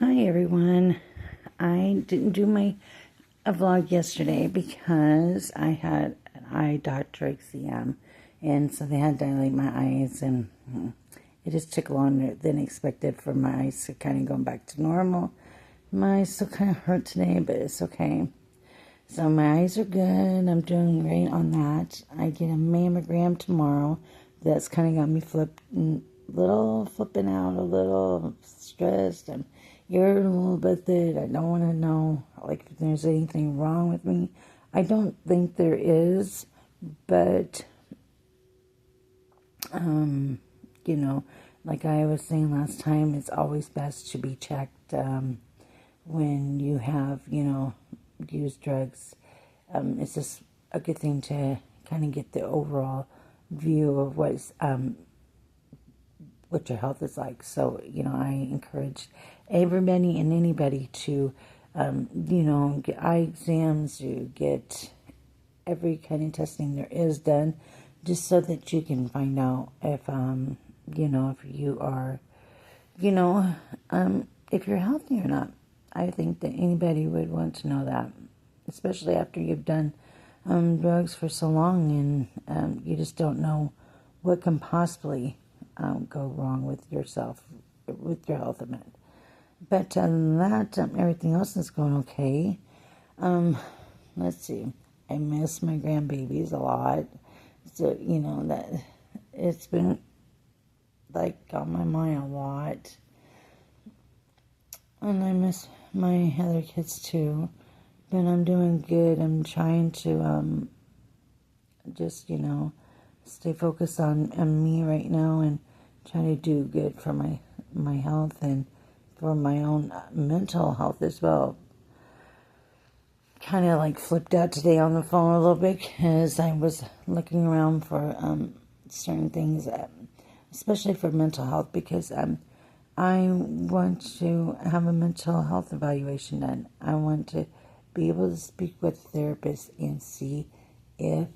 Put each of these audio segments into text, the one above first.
Hi everyone. I didn't do my vlog yesterday because I had an eye doctor exam, and so they had to dilate my eyes, and it just took longer than expected for my eyes to kind of go back to normal. My eyes still kind of hurt today, but it's okay. So my eyes are good. I'm doing great on that. I get a mammogram tomorrow. That's kind of got me flipping out, a little stressed. I'm irritable with it. I don't want to know like if there's anything wrong with me. I don't think there is, but you know, like I was saying last time, it's always best to be checked when you have, used drugs. It's just a good thing to kind of get the overall view of what your health is like. So, I encourage everybody and anybody to, get eye exams, you get every kind of testing there is done, just so that you can find out if, if you are, you know, if you're healthy or not. I think that anybody would want to know that, especially after you've done drugs for so long, and you just don't know what can possibly go wrong with yourself, with your health of it. But everything else is going okay. Let's see. I miss my grandbabies a lot. So, that it's been like on my mind a lot. And I miss my other kids too. But I'm doing good. I'm trying to just, stay focused on me right now and try to do good for my health and for my own mental health as well. Kind of like flipped out today on the phone a little bit because I was looking around for certain things, especially for mental health, because I want to have a mental health evaluation done. I want to be able to speak with a therapist and see if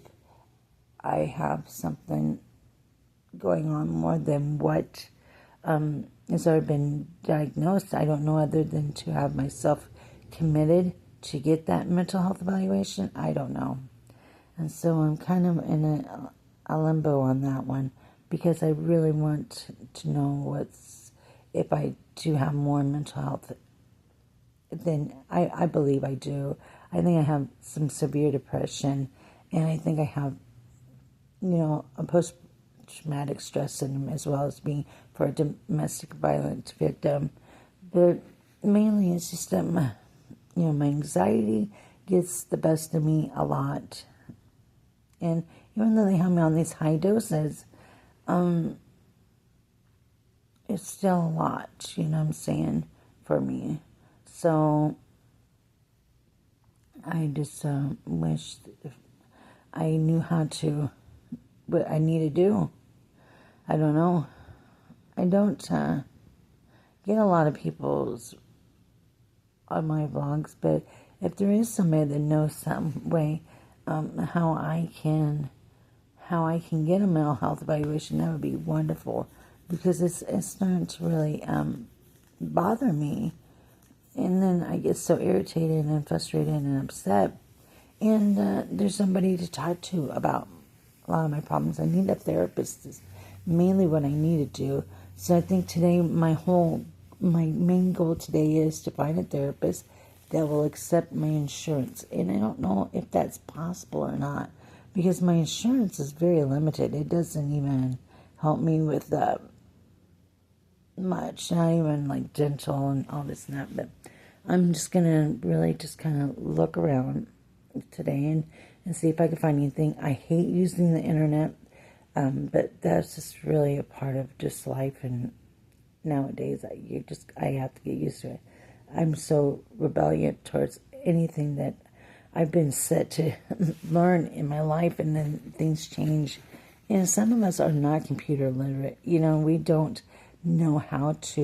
I have something going on more than what has already been diagnosed. I don't know, other than to have myself committed to get that mental health evaluation. I don't know. And so I'm kind of in a limbo on that one, because I really want to know if I do have more mental health. Then I believe I do. I think I have some severe depression, and I think I have, a post-traumatic stress syndrome, as well as being for a domestic violence victim. But mainly it's just that my anxiety gets the best of me a lot. And even though they have me on these high doses, it's still a lot, what I'm saying, for me. So I just wish I knew what I need to do. I don't know. I don't get a lot of people's on my vlogs, but if there is somebody that knows some way how I can get a mental health evaluation, that would be wonderful, because it's starting to really bother me, and then I get so irritated and frustrated and upset, and there's somebody to talk to about a lot of my problems. I need a therapist is mainly what I need to do. So I think today my main goal today is to find a therapist that will accept my insurance. And I don't know if that's possible or not, because my insurance is very limited. It doesn't even help me with much, not even like dental and all this and that. But I'm just going to really just kind of look around today and see if I can find anything. I hate using the internet, but that's just really a part of just life, and nowadays I have to get used to it. I'm so rebellious towards anything that I've been set to learn in my life, and then things change. And some of us are not computer literate. We don't know how to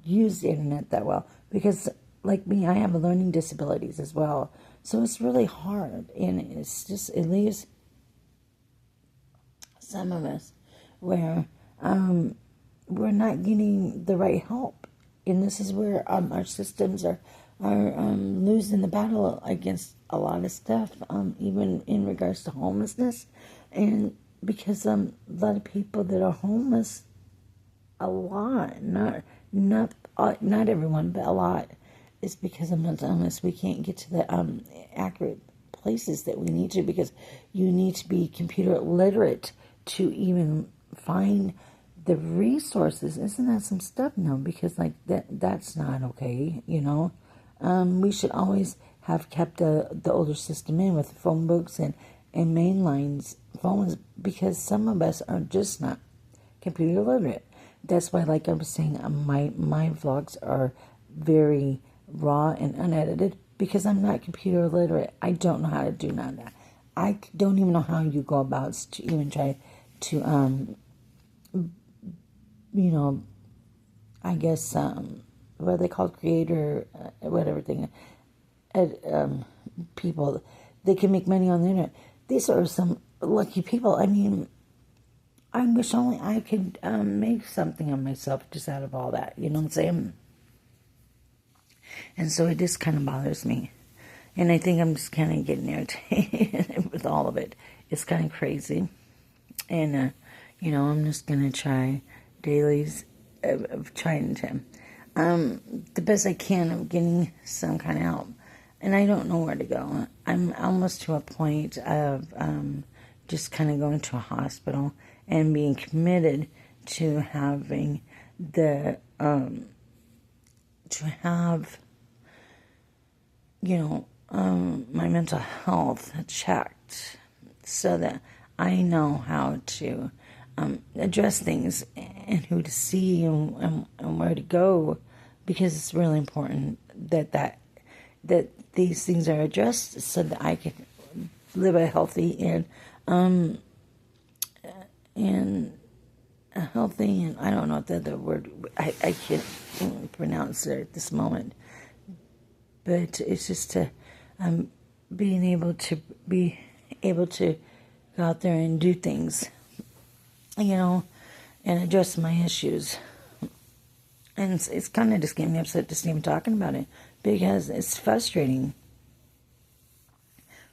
use the internet that well, because like me, I have learning disabilities as well. So it's really hard, and it leaves some of us where we're not getting the right help, and this is where our systems are losing the battle against a lot of stuff, even in regards to homelessness, and because a lot of people that are homeless, a lot, not everyone, but a lot, is because of mental illness. We can't get to the accurate places that we need to, because you need to be computer literate to even find the resources. Isn't that some stuff? No, because like that's not okay, you know. We should always have kept the older system in with phone books and mainlines phones, because some of us are just not computer literate. That's why, like I was saying, my vlogs are very raw and unedited, because I'm not computer literate. I don't know how to do none of that. I don't even know how you go about to even try to, you know, I guess, what are they called, creator, whatever thing, people, they can make money on the internet. These are some lucky people. I mean, I wish only I could make something of myself just out of all that. You know what I'm saying? And so it just kind of bothers me. And I think I'm just kind of getting irritated with all of it. It's kind of crazy. And, you know, I'm just going to try dailies of trying to, the best I can of getting some kind of help. And I don't know where to go. I'm almost to a point of just kind of going to a hospital and being committed to having the, to have, you know, my mental health checked, so that I know how to address things and who to see and where to go, because it's really important that these things are addressed, so that I can live a healthy and a healthy, and I don't know what the other word, I can't pronounce it at this moment, but it's just to being able to go out there and do things, you know, and address my issues. And it's kind of just getting me upset just even talking about it, because it's frustrating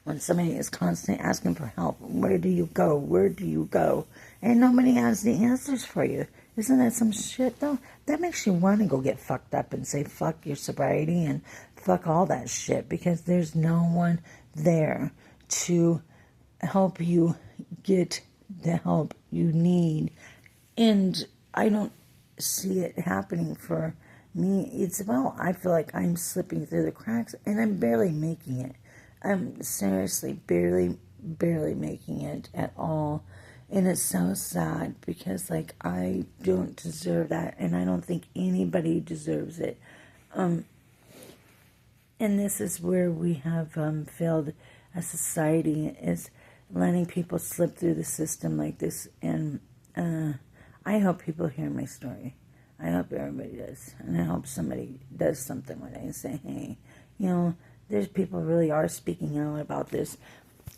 when somebody is constantly asking for help. Where do you go? Where do you go? And nobody has the answers for you. Isn't that some shit, though? That makes you want to go get fucked up and say fuck your sobriety and fuck all that shit, because there's no one there to help you get the help you need. And I don't see it happening for me. It's about, I feel like I'm slipping through the cracks, and I'm barely making it. I'm seriously barely making it at all. And it's so sad, because like I don't deserve that, and I don't think anybody deserves it. And this is where we have failed as society, is letting people slip through the system like this. And I hope people hear my story. I hope everybody does. And I hope somebody does something with it and say, hey, you know, there's people really are speaking out about this.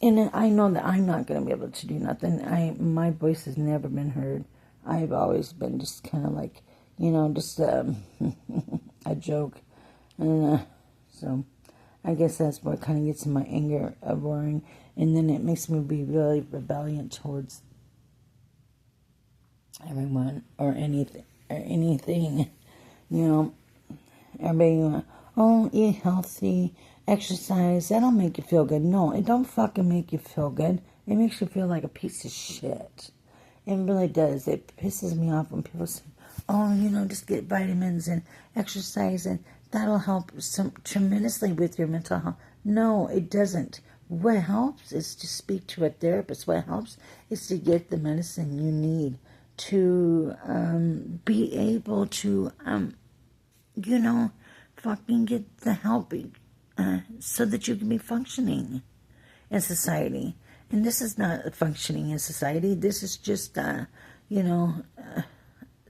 And I know that I'm not going to be able to do nothing. My voice has never been heard. I've always been just kind of like, you know, just a joke. And so I guess that's what kind of gets in my anger of worrying. And then it makes me be really rebellious towards everyone or anything. You know, everybody, oh, eat healthy, exercise, that'll make you feel good. No, it don't fucking make you feel good. It makes you feel like a piece of shit. It really does. It pisses me off when people say, oh, you know, just get vitamins and exercise and that'll help tremendously with your mental health. No, it doesn't. What helps is to speak to a therapist. What helps is to get the medicine you need to be able to, you know, fucking get the help so that you can be functioning in society. And this is not functioning in society. This is just, you know,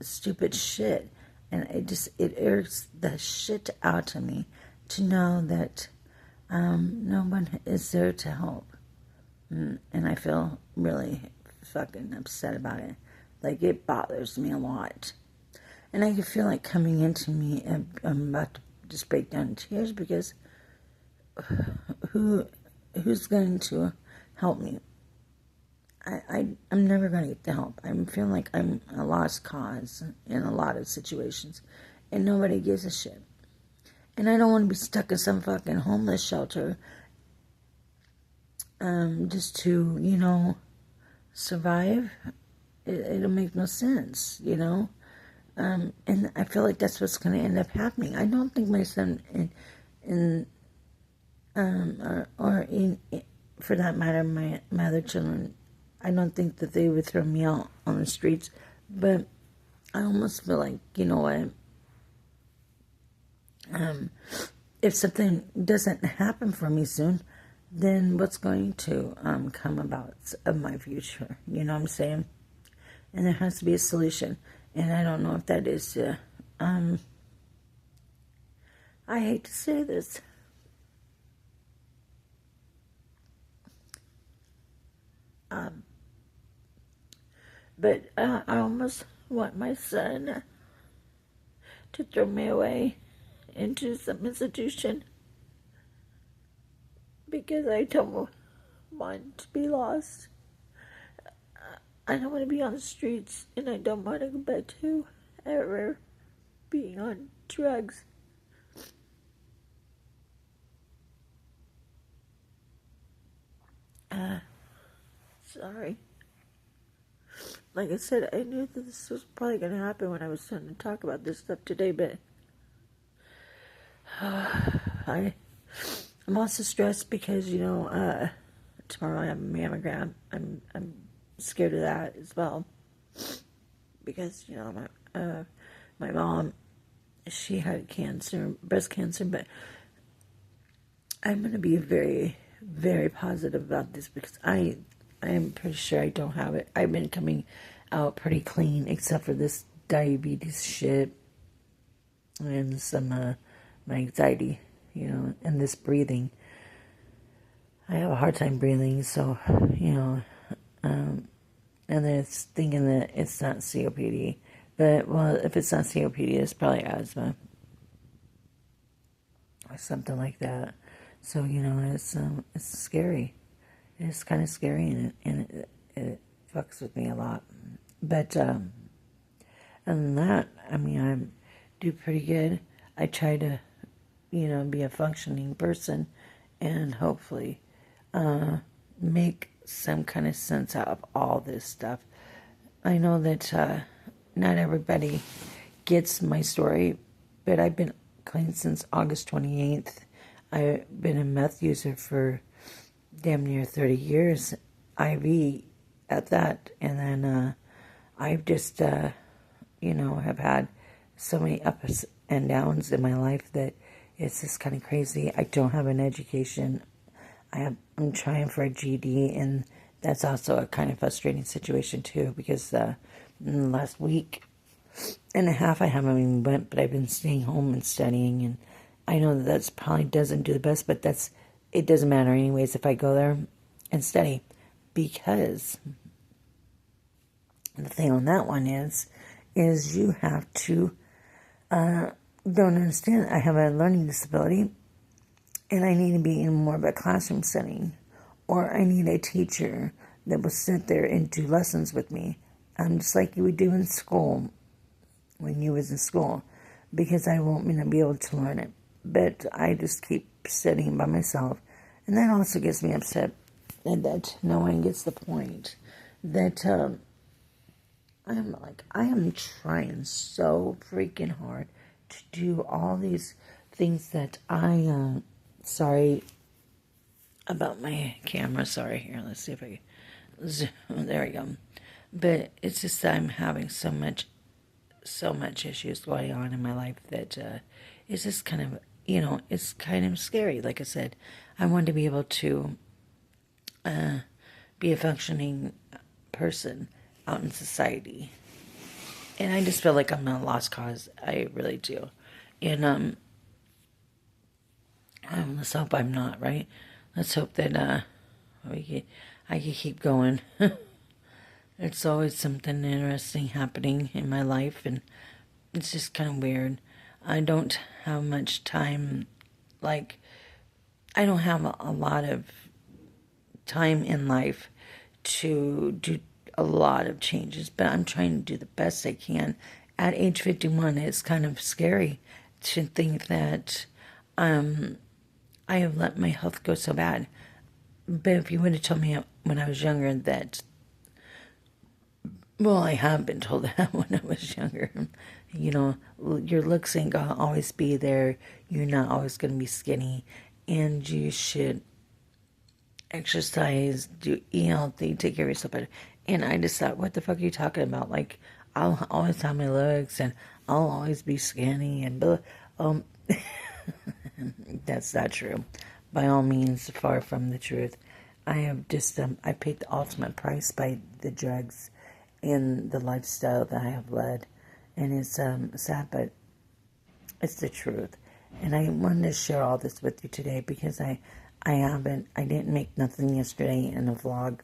stupid shit. And it irks the shit out of me to know that no one is there to help. And I feel really fucking upset about it. Like, it bothers me a lot. And I can feel like coming into me, and I'm about to just break down in tears because who's going to help me? I'm never going to get the help. I'm feeling like I'm a lost cause in a lot of situations, and nobody gives a shit. And I don't want to be stuck in some fucking homeless shelter just to, survive. It'll make no sense, and I feel like that's what's going to end up happening. I don't think my son, for that matter, my other children, I don't think that they would throw me out on the streets. But I almost feel like, what? If something doesn't happen for me soon, then what's going to come about of my future? You know what I'm saying? And there has to be a solution. And I don't know if that is, I hate to say this. But I almost want my son to throw me away into some institution because I don't want to be lost. I don't want to be on the streets, and I don't want to go back to ever being on drugs. Sorry. Like I said, I knew that this was probably going to happen when I was starting to talk about this stuff today, but I'm also stressed because, tomorrow I have a mammogram. I'm scared of that as well because, my mom, she had cancer, breast cancer, but I'm going to be very, very positive about this because I am pretty sure I don't have it. I've been coming out pretty clean except for this diabetes shit and some my anxiety, and this breathing. I have a hard time breathing, so, and then it's thinking that it's not COPD. But, well, if it's not COPD, it's probably asthma or something like that. So, it's scary. It's kind of scary, and it fucks with me a lot. But, other than that, I do pretty good. I try to, be a functioning person and hopefully make some kind of sense out of all this stuff. I know that not everybody gets my story, but I've been clean since August 28th. I've been a meth user for damn near 30 years, IV at that, and then I've just, have had so many ups and downs in my life that it's just kind of crazy. I don't have an education. I'm trying for a GED, and that's also a kind of frustrating situation too because in the last week and a half I haven't even went, but I've been staying home and studying, and I know that that's probably doesn't do the best, but it doesn't matter anyways if I go there and study, because the thing on that one is you have to don't understand. I have a learning disability, and I need to be in more of a classroom setting, or I need a teacher that will sit there and do lessons with me, just like you would do in school when you was in school, because I won't be able to learn it. But I just keep studying by myself, and that also gets me upset, and that no one gets the point that I am trying so freaking hard to do all these things that sorry about my camera. Sorry, here, let's see if I can zoom. There we go. But it's just that I'm having so much issues going on in my life that it's just kind of, it's kind of scary. Like I said, I want to be able to be a functioning person out in society. And I just feel like I'm a lost cause. I really do. And let's hope I'm not, right? Let's hope that I can keep going. It's always something interesting happening in my life, and it's just kind of weird. I don't have much time. Like, I don't have a lot of time in life to do a lot of changes, but I'm trying to do the best I can. At age 51, it's kind of scary to think that I have let my health go so bad. But if you would have told me when I was younger that, well, I have been told that when I was younger, you know, your looks ain't gonna always be there. You're not always gonna be skinny, and you should exercise, do eat healthy, take care of yourself better. And I just thought, what the fuck are you talking about? Like, I'll always have my looks, and I'll always be skinny, and blah. Um, that's not true. By all means, far from the truth. I have just I paid the ultimate price by the drugs and the lifestyle that I have led, and it's sad, but it's the truth. And I wanted to share all this with you today because I didn't make nothing yesterday in a vlog,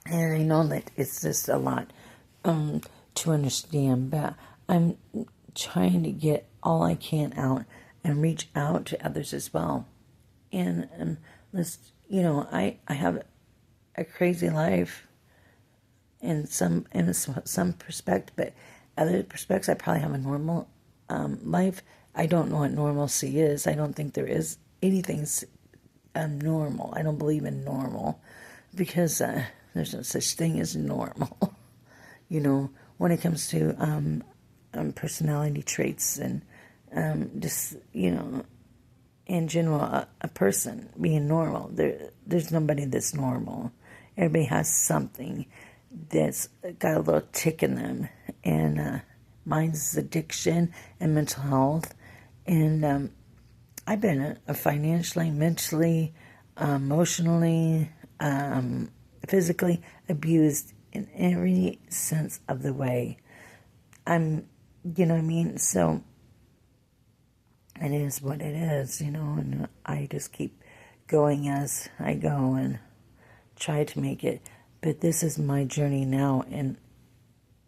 and I know that it's just a lot to understand, but I'm trying to get all I can out and reach out to others as well. And let's, I have a crazy life in some perspective, but other perspectives I probably have a normal life. I don't know what normalcy is. I don't think there is anything normal. I don't believe in normal because there's no such thing as normal. When it comes to personality traits and just, in general, a person being normal. There's nobody that's normal. Everybody has something that's got a little tick in them. And mine's addiction and mental health. And I've been financially, mentally, emotionally, physically abused in every sense of the way. You know what I mean? So it is what it is, and I just keep going as I go and try to make it. But this is my journey now, and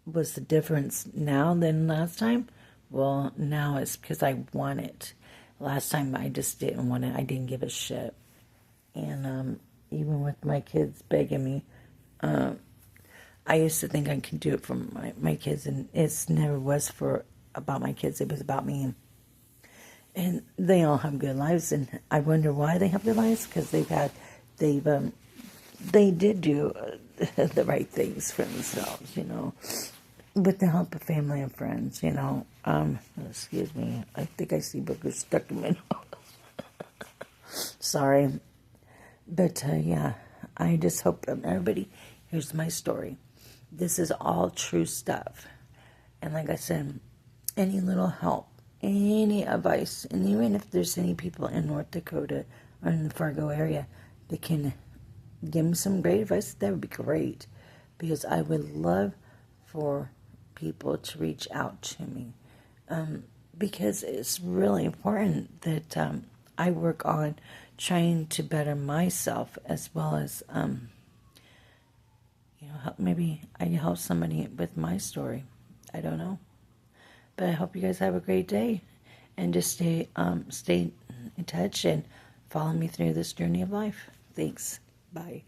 what's the difference now than last time? Well, now it's because I want it. Last time I just didn't want it. I didn't give a shit. And even with my kids begging me, I used to think I could do it for my kids, and it never was about my kids. It was about me. And they all have good lives, and I wonder why they have good lives, because they did do the right things for themselves, with the help of family and friends, excuse me, I think I see boogers stuck in my nose. Sorry. But, yeah, I just hope everybody hears my story. This is all true stuff. And like I said, any little help, any advice, and even if there's any people in North Dakota or in the Fargo area that can give me some great advice, that would be great. Because I would love for people to reach out to me. Because it's really important that I work on trying to better myself, as well as, maybe I can help somebody with my story. I don't know. But I hope you guys have a great day, and just stay in touch and follow me through this journey of life. Thanks. Bye.